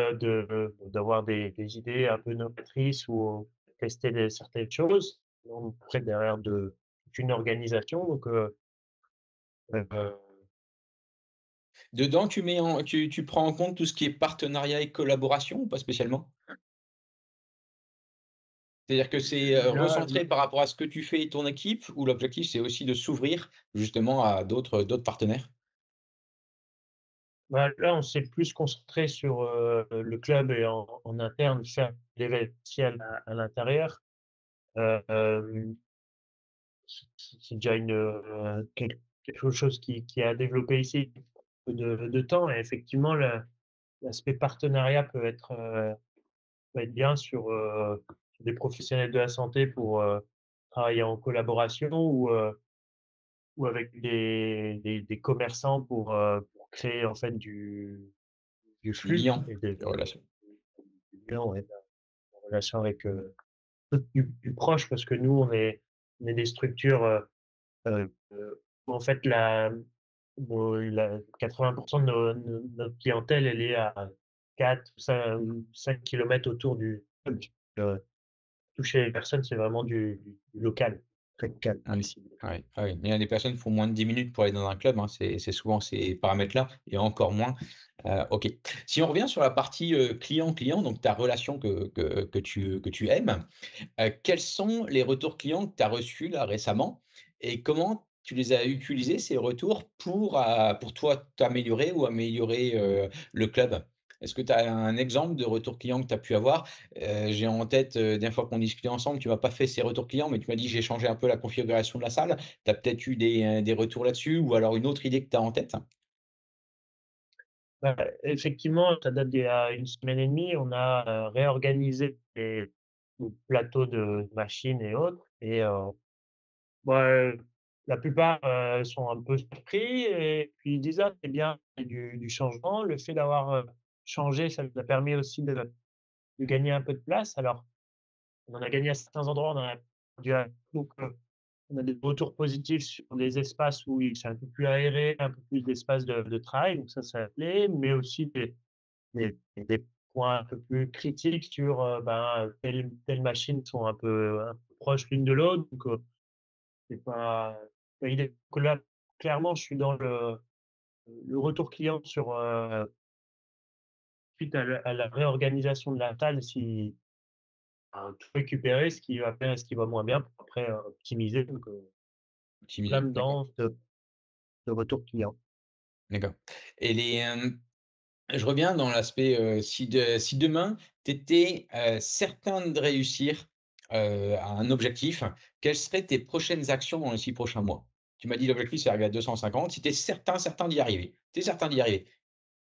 d'avoir des idées un peu novatrices ou tester certaines choses. Donc après derrière toute une organisation heu, Dedans, tu prends en compte tout ce qui est partenariat et collaboration ou pas spécialement? C'est-à-dire que c'est, là recentré par rapport à ce que tu fais et ton équipe ou l'objectif, c'est aussi de s'ouvrir justement à d'autres partenaires? là on s'est plus concentré sur, le club et en interne faire l'événementiel à l'intérieur. Hem, c'est déjà quelque chose qui est à développer ici, peu de temps et effectivement l'aspect partenariat peut être bien sur des professionnels de la santé pour, travailler en collaboration ou avec des commerçants pour créer en fait du Du flux liant, et des relations. du lien, ouais, en relation avec, plus proche parce que nous on est des structures, où en fait la 80 de notre clientèle elle est à 4 ou 5 kilomètres autour du club. Toucher les personnes, c'est vraiment du local, très calme, Ah oui. accessible. Ouais, ah oui, mais il y a des personnes qui font moins de 10 minutes pour aller dans un club, hein, c'est souvent ces paramètres-là et encore moins, OK. Si on revient sur la partie, client-client, donc ta relation que tu aimes, quels sont les retours clients que tu as reçus là récemment et comment tu les as utilisés ces retours pour toi t'améliorer ou améliorer, le club? Est-ce que tu as un exemple de retour client que tu as pu avoir? J'ai en tête, dernière fois qu'on discutait ensemble, tu m'as pas fait ces retours clients, mais tu m'as dit: «J'ai changé un peu la configuration de la salle». Tu as peut-être eu des retours là-dessus ou alors une autre idée que tu as en tête? Bah, effectivement, ça date d'il y a 1 semaine et demie, on a, réorganisé le plateau de machines et autres et bah, la plupart, sont un peu surpris et puis ils disent: «Ah, c'est bien, il y a du changement». Le fait d'avoir, changé, ça nous a permis aussi de gagner un peu de place. Alors, on en a gagné à certains endroits, on en a perdu à donc on a des retours positifs sur des espaces où c'est un peu plus aéré, un peu plus d'espace de travail, donc ça plaît, mais aussi des points un peu plus critiques sur, ben, telles machines sont un peu proches l'une de l'autre, donc c'est pas idéal. Donc là, clairement, je suis dans le retour client sur, suite à la réorganisation de la salle, si tout récupérer, ce qui va bien et ce qui va moins bien pour après, optimiser, donc Optimiser, plein d'accord, dans de retour client. d'accord et je reviens dans l'aspect, si demain tu étais, certain de réussir, à un objectif, quelles seraient tes prochaines actions dans les 6 prochains mois? Tu m'as dit l'objectif c'est arriver à 250. Si tu es certain d'y arriver, tu es certain d'y arriver,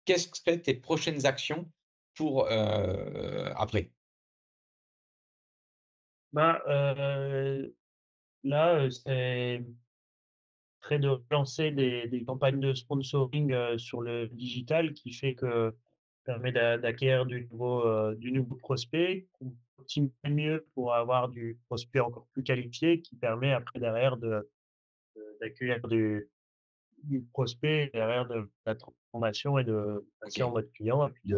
quelles seraient tes prochaines actions pour, après? Bah, là, c'est très de lancer des campagnes de sponsoring, sur le digital qui fait que permet d'acquérir du nouveau prospect, qu'on optimise mieux pour avoir du prospect encore plus qualifié qui permet après derrière d'accueillir du prospect derrière de la transformation et de OK. passer en mode client et puis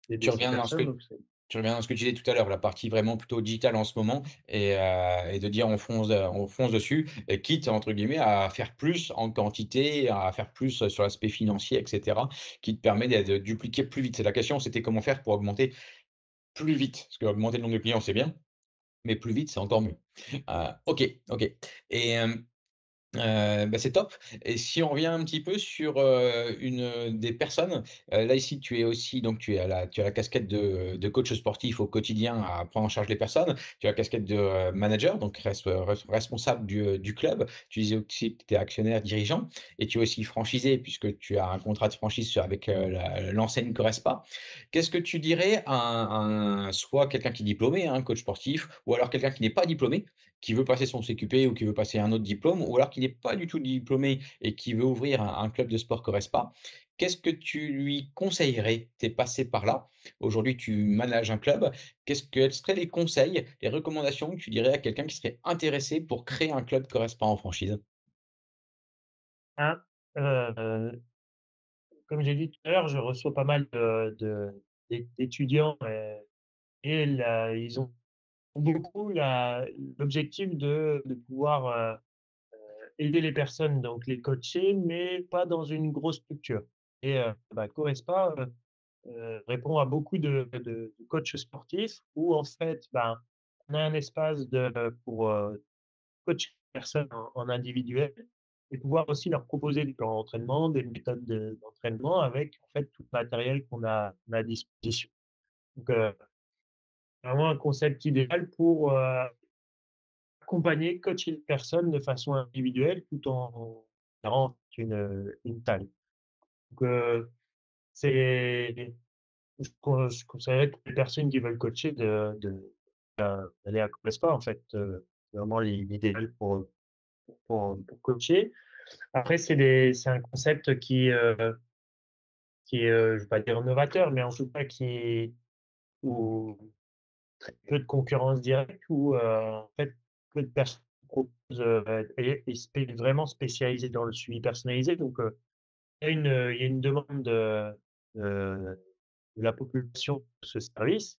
d'aider Tu ces reviens dans ce personnes que donc c'est Tu reviens dans ce que tu disais tout à l'heure, la partie vraiment plutôt digitale en ce moment et de dire on fonce dessus et quitte entre guillemets à faire plus en quantité, à faire plus sur l'aspect financier et cetera, qui te permet de dupliquer plus vite. C'est la question, c'était comment faire pour augmenter plus vite? Parce qu'augmenter le nombre de clients, c'est bien, mais plus vite, c'est encore mieux. OK, OK et bah, c'est top et si on revient un petit peu sur, des personnes, là ici tu es aussi donc tu as la casquette de coach sportif au quotidien à prendre en charge les personnes. Tu as la casquette de, manager donc responsable du club. Tu disais aussi que tu étais actionnaire dirigeant et tu es aussi franchisé puisque tu as un contrat de franchise avec, l'enseigne Corespa. Qu'est-ce que tu dirais à soit quelqu'un qui est diplômé, hein, coach sportif ou alors quelqu'un qui n'est pas diplômé qui veut passer son CQP ou qui veut passer un autre diplôme, ou alors qui n'est pas du tout diplômé et qui veut ouvrir un club de sport Corespa, qu'est-ce que tu lui conseillerais? Tu es passé par là, aujourd'hui tu manages un club. Quels seraient les conseils, les recommandations que tu dirais à quelqu'un qui serait intéressé pour créer un club Corespa en franchise? un, comme j'ai dit tout à l'heure, je reçois pas mal d'étudiants, et là, ils ont beaucoup l'objectif de pouvoir, aider les personnes, donc les coacher, mais pas dans une grosse structure et bah, Corespa, répond à beaucoup de coachs sportifs où en fait, ben, on a un espace pour, coacher les personnes en individuel et pouvoir aussi leur proposer des plans d'entraînement, des méthodes d'entraînement avec en fait tout le matériel qu'on a à disposition. Donc vraiment un concept idéal pour, accompagner, coacher une personne de façon individuelle tout en gardant une taille. Donc c'est je conseillerais à toutes les personnes qui veulent coacher d'aller à Copespa en fait, c'est vraiment l'idéal pour coacher. Après c'est un concept qui est, je vais pas dire novateur, mais en tout cas où très peu de concurrence directe, où, en fait, peu de personnes proposent, et vraiment spécialisées dans le suivi personnalisé. Donc, il y a une demande de de la population de ce service.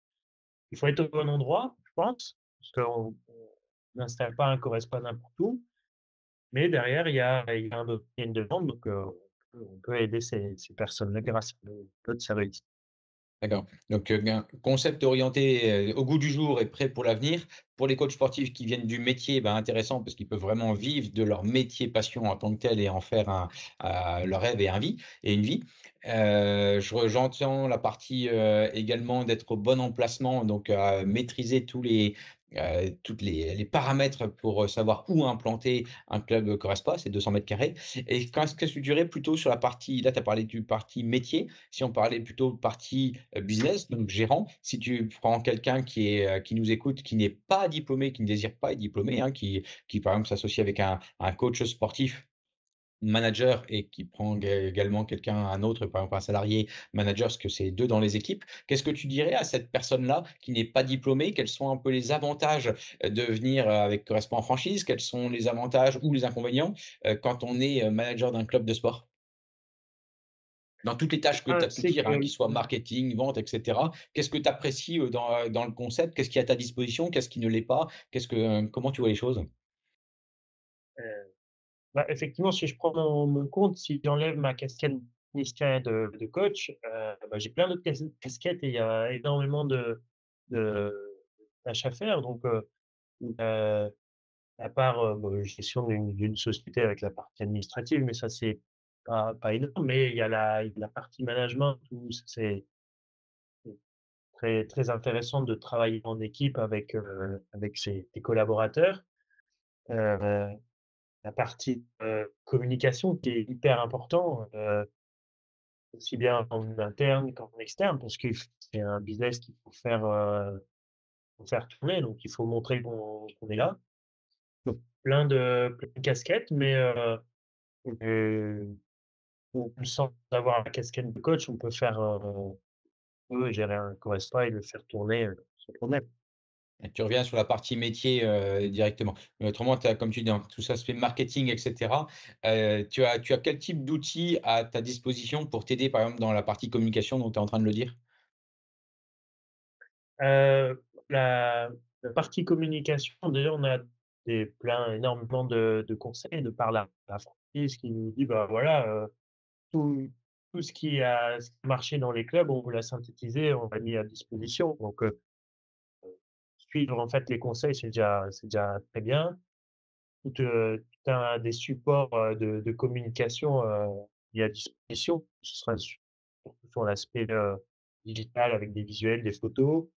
Il faut être au bon endroit, je pense, parce qu'on n'installe pas un correspond n'importe où, mais derrière, il y a une demande, donc, on peut aider ces personnes-là grâce à notre service. D'accord. Donc, un concept orienté, au goût du jour et prêt pour l'avenir. Pour les coachs sportifs qui viennent du métier, ben, intéressant parce qu'ils peuvent vraiment vivre de leur métier passion en tant que tel et en faire leur rêve et une vie. J'entends la partie, également d'être au bon emplacement, donc à maîtriser toutes les paramètres pour, savoir où implanter un club, Corespa, c'est 200 carrés. Et qu'est-ce que tu dirais plutôt sur la partie là, tu as parlé du partie métier, si on parlait plutôt de partie, business, donc gérant, si tu prends quelqu'un qui nous écoute, qui n'est pas diplômé, qui ne désire pas être diplômé, hein, qui par exemple s'associe avec un coach sportif manager et qui prend également quelqu'un, un autre, par exemple un salarié manager, parce que c'est 2 dans les équipes. Qu'est-ce que tu dirais à cette personne-là qui n'est pas diplômée? Quels sont un peu les avantages, de venir, avec Correspond en franchise? Quels sont les avantages ou les inconvénients, quand on est, manager d'un club de sport? Dans toutes les tâches que tu Un, as pu c'est dire, hein, que qu'ils soient marketing, vente et cetera. Qu'est-ce que tu apprécies, dans le concept? Qu'est-ce qui est à ta disposition? Qu'est-ce qui ne l'est pas? Comment tu vois les choses? Bah, effectivement, si je prends mon compte, si j'enlève ma casquette initiale de coach, bah, j'ai plein d'autres casquettes et il y a énormément de tâches à faire. Donc, à part, bah, gestion d'une société avec la partie administrative, mais ça, c'est pas énorme. Mais il y a la partie management où c'est très très intéressant de travailler en équipe avec ses collaborateurs. Heu La partie, communication qui est hyper important, aussi bien en interne qu'en externe parce que c'est un business qu'il faut faire tourner, donc il faut montrer qu'on est là. plein de casquettes, mais heu, sans avoir la casquette de coach, on peut gérer un Chorespa et le faire tourner, sans problème. Et tu reviens sur la partie métier, directement. Mais autrement, tu as comme tu dis, hein, tout ça se fait marketing et cetera. Tu as quel type d'outils à ta disposition pour t'aider, par exemple, dans la partie communication dont tu es en train de le dire? La partie communication, déjà, on a énormément de conseils de par la franchise qui nous dit: «Bah, voilà, tout ce qui a marché dans les clubs, on vous l'a synthétisé, on l'a mis à disposition». Donc, suivre, en fait, les conseils, c'est déjà très bien. Tout un des supports, de communication, mis à disposition. Ce sera surtout sur l'aspect, digital avec des visuels, des photos,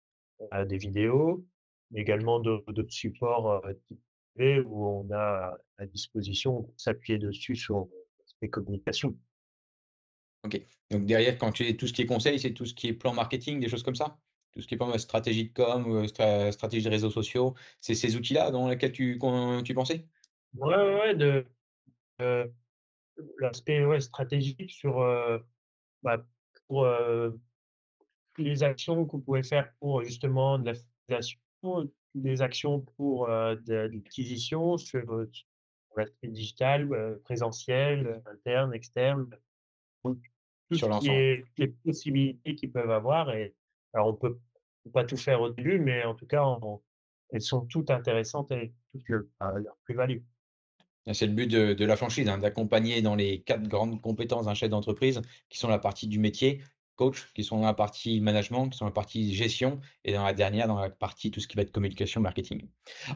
des vidéos, mais également d'autres supports, type privé où on a à disposition, on peut s'appuyer dessus sur l'aspect communication. OK. Donc derrière, quand tu es tout ce qui est conseil, c'est tout ce qui est plan marketing, des choses comme ça? Tout ce qui est plan, stratégie de com, stratégie de réseaux sociaux, c'est ces outils-là dans lesquels tu pensais? Ouais, ouais, ouais, heu, l'aspect, ouais, stratégique sur, bah, pour, les actions qu'on pouvait faire pour justement de la fidélisation, des actions pour, de l'acquisition sur l'aspect digital, présentiel, interne, externe. Donc tout ce Sur qui l'ensemble. est toutes les possibilités qu'ils peuvent avoir et alors on peut pas tout faire au début, mais en tout cas, elles sont toutes intéressantes et toutes leur plus-value. Et c'est le but de la franchise, hein, d'accompagner dans les 4 grandes compétences d'un chef d'entreprise, qui sont la partie du métier, coach, qui sont dans la partie management, qui sont la partie gestion et dans la dernière, dans la partie tout ce qui va être communication, marketing.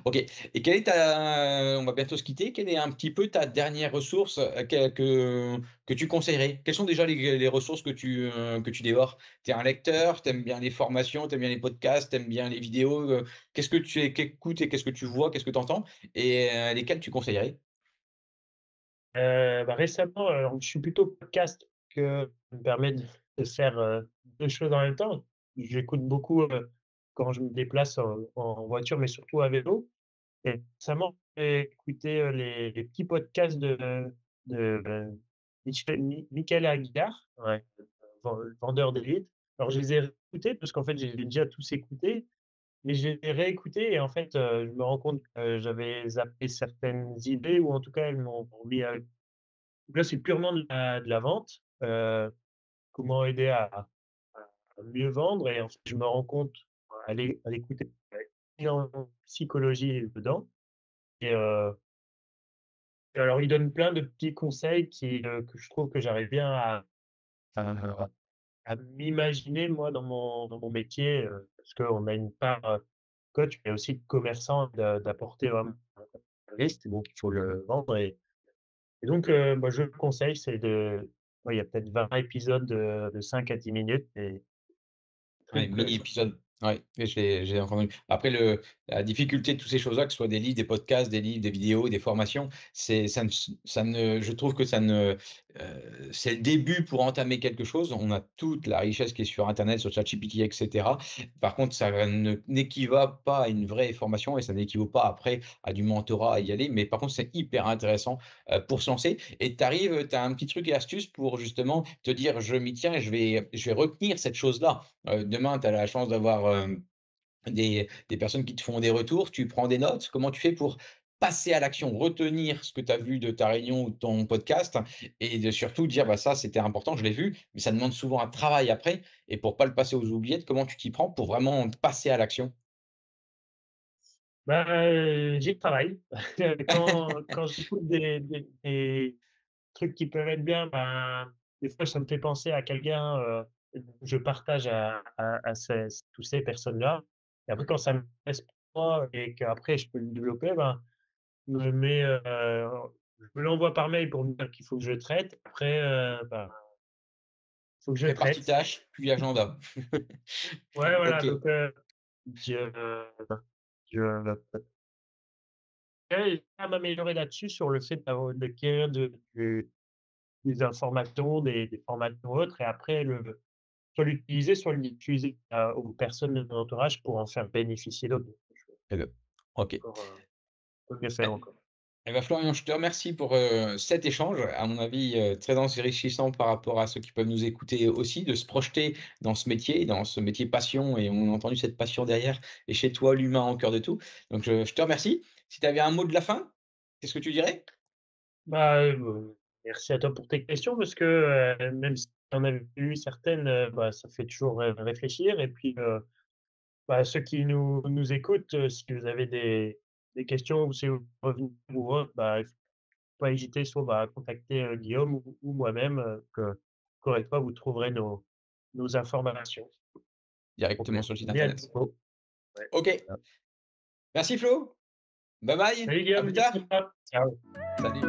OK, et quelle est on va bientôt se quitter. Quelle est un petit peu ta dernière ressource, que tu conseillerais? Quelles sont déjà les ressources que tu dévores? Tu es un lecteur, tu aimes bien les formations, tu aimes bien les podcasts, tu aimes bien les vidéos, qu'est-ce que tu écoutes et qu'est-ce que tu vois? Qu'est-ce que tu entends? Et lesquelles tu conseillerais? Bah, récemment, alors je suis plutôt podcast que ça me permet de faire, 2 choses en même temps. J'écoute beaucoup, quand je me déplace en voiture, mais surtout à vélo et récemment, j'ai écouté, les petits podcasts de Michael Aguilar, ouais, vendeur d'élite. Alors je les ai réécoutés parce qu'en fait, j'ai déjà tous écoutés, mais je les ai réécoutés et en fait, je me rends compte que j'avais zappé certaines idées ou en tout cas, elles m'ont mis à donc là, c'est purement de la vente, comment aider à mieux vendre et en fait, je me rends compte à l'écouter, qu'il y a énormément de psychologie dedans et alors il donne plein de petits conseils que je trouve que j'arrive bien à à m'imaginer moi dans mon métier, parce qu'on a une part, coach, mais aussi de commerçant, d'apporter vraiment un risque, donc il faut le vendre et donc bah, je le conseille, ouais, il y a peut-être 20 épisodes de 5 à 10 minutes et je Ouais, trouve que mini épisode. Ouais, et j'ai entendu. Après la difficulté de toutes ces choses-là, que ce soit des livres, des podcasts, des livres, des vidéos, des formations, c'est ça ne je trouve que ça ne c'est le début pour entamer quelque chose. On a toute la richesse qui est sur internet, sur ChatGPT et cetera. Par contre, ça n'équivaut pas à une vraie formation et ça n'équivaut pas après à du mentorat, à y aller. Mais par contre, c'est hyper intéressant, pour se lancer et tu arrives, tu as un petit truc et astuce pour justement te dire: «Je m'y tiens et je vais retenir cette chose-là». Demain, tu as la chance d'avoir, des personnes qui te font des retours, tu prends des notes. Comment tu fais pour passer à l'action, retenir ce que tu as vu de ta réunion ou de ton podcast et de surtout dire: «Bah, ça, c'était important, je l'ai vu», mais ça demande souvent un travail après et pour pas le passer aux oubliettes, comment tu t'y prends pour vraiment passer à l'action? bah, j'y travaille. Quand j'écoute des trucs qui peuvent être bien, ben, des fois, ça me fait penser à quelqu'un, que je partage à tous ces personnes-là et après quand ça me m'intéresse pas et qu'après je peux le développer, ben, je me mets, je me l'envoie par mail pour me dire qu'il faut que je le traite. Après, ben, il faut que je le Répartis traite. tâches, puis agenda. Ouais, voilà, OK. donc je je vais à m'améliorer là-dessus sur le fait d'acquérir des informations, des formations autres et après soit l'utiliser, soit l'utiliser, aux personnes de mon entourage pour en faire bénéficier d'autres. Eh beh, OK. Encore, mieux faire encore. Eh ben, Florian, je te remercie pour cet échange, à mon avis très enrichissant par rapport à ceux qui peuvent nous écouter aussi, de se projeter dans ce métier passion, et on a entendu cette passion derrière, et chez toi, l'humain au cœur de tout. Donc je te remercie. Si tu avais un mot de la fin, qu'est-ce que tu dirais? Bah, merci à toi pour tes questions parce que, même si tu en as eu certaines, bah, ça fait toujours, réfléchir et puis, bah, ceux qui nous écoutent, si vous avez des questions ou si vous revenez ou autre, bah, il faut pas hésiter soit, bah, à contacter, Guillaume ou moi-même, que encore une fois, vous trouverez nos informations. Pas de Directement problème. sur le site On est à internet. dispo. Ouais, OK. voilà. Merci Flo. Bye bye. Salut À Guillaume, plus merci tard. à toi. Ciao. Salut.